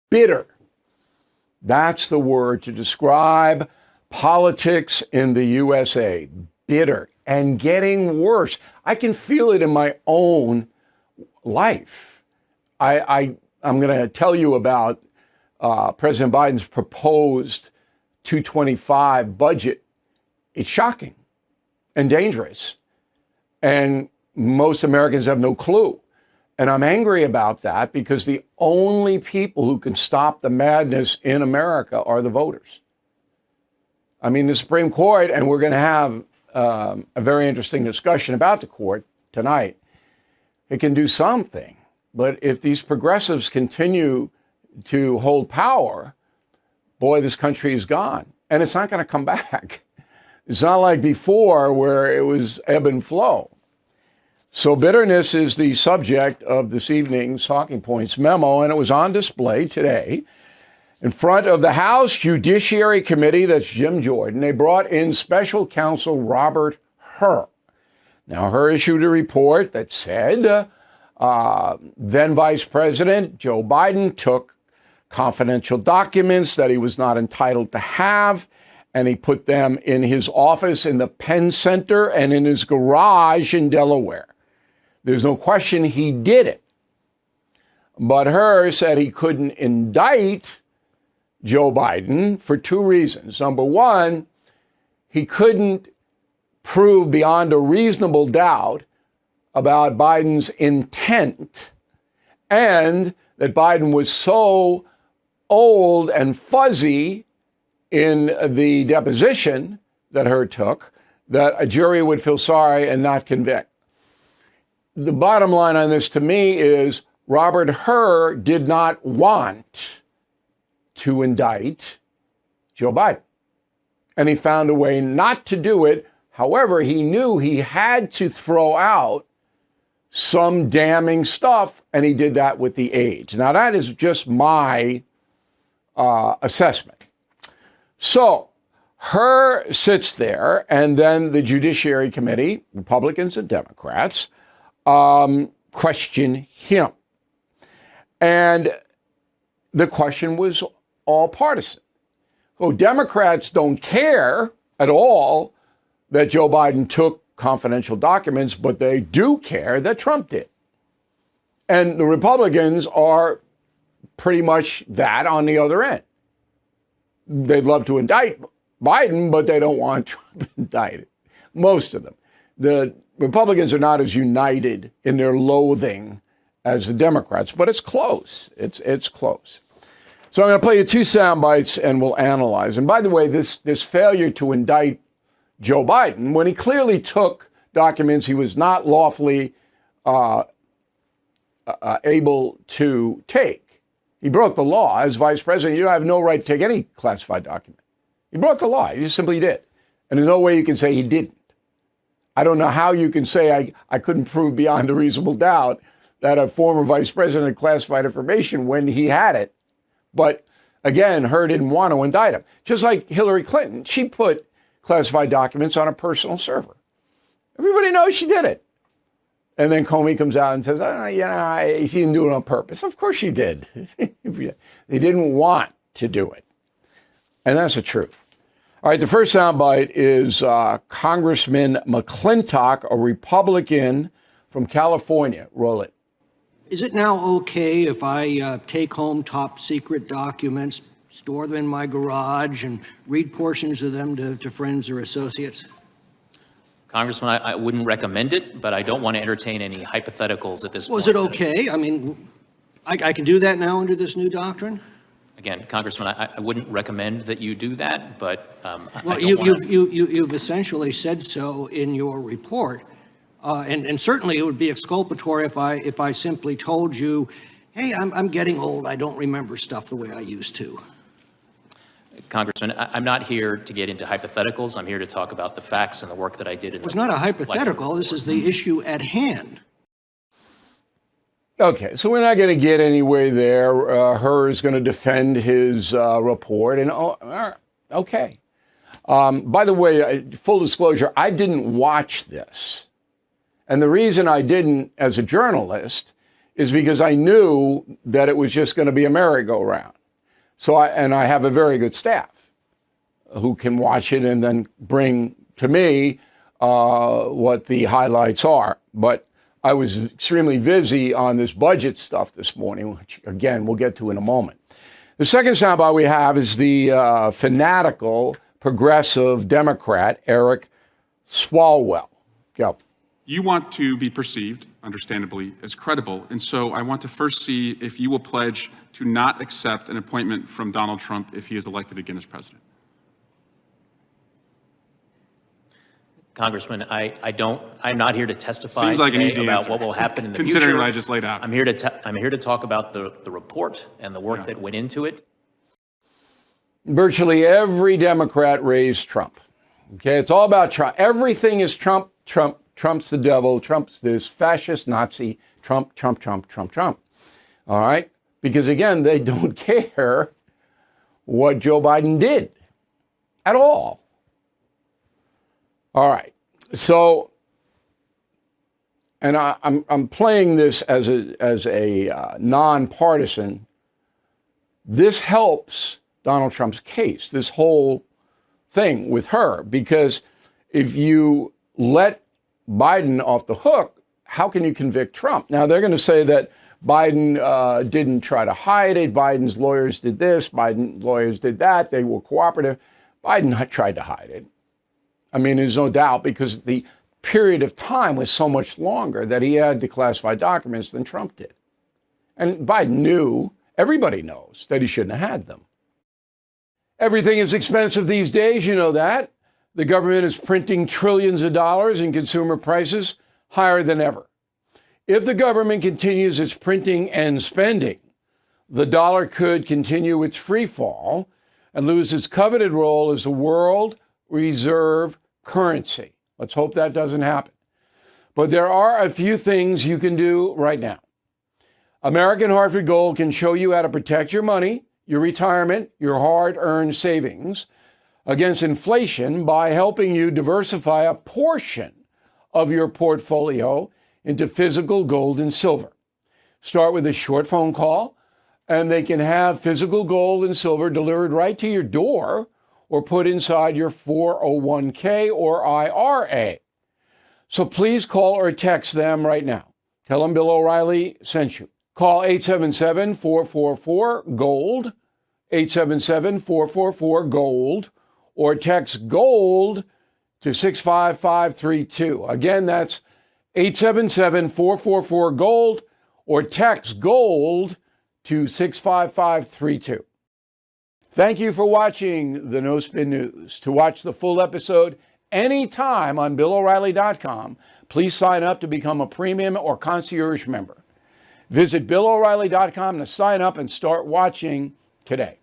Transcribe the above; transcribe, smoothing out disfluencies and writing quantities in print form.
Bitter. That's the word to describe politics in the USA. Bitter and getting worse. I can feel it in my own life. I'm going to tell you about President Biden's proposed 225 budget. It's shocking and dangerous. And most Americans have no clue. And I'm angry about that because the only people who can stop the madness in America are the voters. I mean, the Supreme Court, and we're going to have a very interesting discussion about the court tonight. It can do something. But if these progressives continue to hold power, boy, this country is gone. And it's not going to come back. It's not like before where it was ebb and flow. So bitterness is the subject of this evening's Talking Points memo, and it was on display today in front of the House Judiciary Committee. That's Jim Jordan. They brought in special counsel Robert Hur. Now, Hur issued a report that said then Vice President Joe Biden took confidential documents that he was not entitled to have, and he put them in his office in the Penn Center and in his garage in Delaware. There's no question he did it. But Hur said he couldn't indict Joe Biden for two reasons. Number one, he couldn't prove beyond a reasonable doubt about Biden's intent, and that Biden was so old and fuzzy in the deposition that Hur took that a jury would feel sorry and not convict. The bottom line on this to me is Robert Hur did not want to indict Joe Biden. And he found a way not to do it. However, he knew he had to throw out some damning stuff, and he did that with the aides. Now, that is just my assessment. So Hur sits there, and then the Judiciary Committee, Republicans and Democrats, question him. And the question was all partisan. Oh, Democrats don't care at all that Joe Biden took confidential documents, but they do care that Trump did. And the Republicans are pretty much that on the other end. They'd love to indict Biden, but they don't want Trump indicted. Most of them. The Republicans are not as united in their loathing as the Democrats, but it's close. It's close. So I'm going to play you two sound bites and we'll analyze. And by the way, this failure to indict Joe Biden, when he clearly took documents he was not lawfully able to take, he broke the law. As vice president, you don't have no right to take any classified document. He broke the law. He just simply did. And there's no way you can say he didn't. I don't know how you can say I couldn't prove beyond a reasonable doubt that a former vice president had classified information when he had it. But again, Hur didn't want to indict him. Just like Hillary Clinton, she put classified documents on a personal server. Everybody knows she did it. And then Comey comes out and says, she didn't do it on purpose. Of course she did. They didn't want to do it. And that's the truth. All right, the first soundbite is Congressman McClintock, a Republican from California. Roll it. Is it now okay if I take home top secret documents, store them in my garage, and read portions of them to friends or associates? Congressman, I wouldn't recommend it, but I don't want to entertain any hypotheticals at this point. Was it okay? I mean, I can do that now under this new doctrine? Again, Congressman, I wouldn't recommend that you do that, but well, you've essentially said so in your report, and certainly it would be exculpatory if I simply told you, hey, I'm getting old. I don't remember stuff the way I used to. Congressman, I'm not here to get into hypotheticals. I'm here to talk about the facts and the work that I did. It's not a hypothetical. This is the issue at hand. Okay, so we're not going to get anywhere there. Hur is going to defend his report, and okay. By the way, full disclosure, I didn't watch this. And the reason I didn't as a journalist is because I knew that it was just going to be a merry-go-round. I have a very good staff who can watch it and then bring to me what the highlights are. But I was extremely busy on this budget stuff this morning, which, again, we'll get to in a moment. The second soundbite we have is the fanatical progressive Democrat, Eric Swalwell. Go. You want to be perceived, understandably, as credible. And so I want to first see if you will pledge to not accept an appointment from Donald Trump if he is elected again as president. Congressman, I'm not here to testify Seems like an easy about answer, what will happen in the future. considering what I just laid out. I'm here to talk about the report and the work that went into it. Virtually every Democrat raised Trump. Okay, it's all about Trump. Everything is Trump, Trump, Trump's the devil, Trump's this fascist Nazi, Trump, Trump, Trump, Trump, Trump. All right? Because again, they don't care what Joe Biden did at all. All right. So, and I'm playing this as a nonpartisan. This helps Donald Trump's case, this whole thing with her, because if you let Biden off the hook, how can you convict Trump? Now, they're going to say that Biden didn't try to hide it. Biden's lawyers did this. Biden's lawyers did that. They were cooperative. Biden tried to hide it. I mean, there's no doubt, because the period of time was so much longer that he had declassified documents than Trump did. And Biden knew, everybody knows, that he shouldn't have had them. Everything is expensive these days, you know that. The government is printing trillions of dollars and consumer prices higher than ever. If the government continues its printing and spending, the dollar could continue its free fall and lose its coveted role as the world reserve currency. Let's hope that doesn't happen. But there are a few things you can do right now. American Hartford Gold can show you how to protect your money, your retirement, your hard-earned savings against inflation by helping you diversify a portion of your portfolio into physical gold and silver. Start with a short phone call, and they can have physical gold and silver delivered right to your door or put inside your 401k or IRA. So please call or text them right now. Tell them Bill O'Reilly sent you. Call 877-444-GOLD, 877-444-GOLD, or text GOLD to 65532. Again, that's 877-444-GOLD, or text GOLD to 65532. Thank you for watching the No Spin News. To watch the full episode anytime on BillO'Reilly.com, please sign up to become a premium or concierge member. Visit BillO'Reilly.com to sign up and start watching today.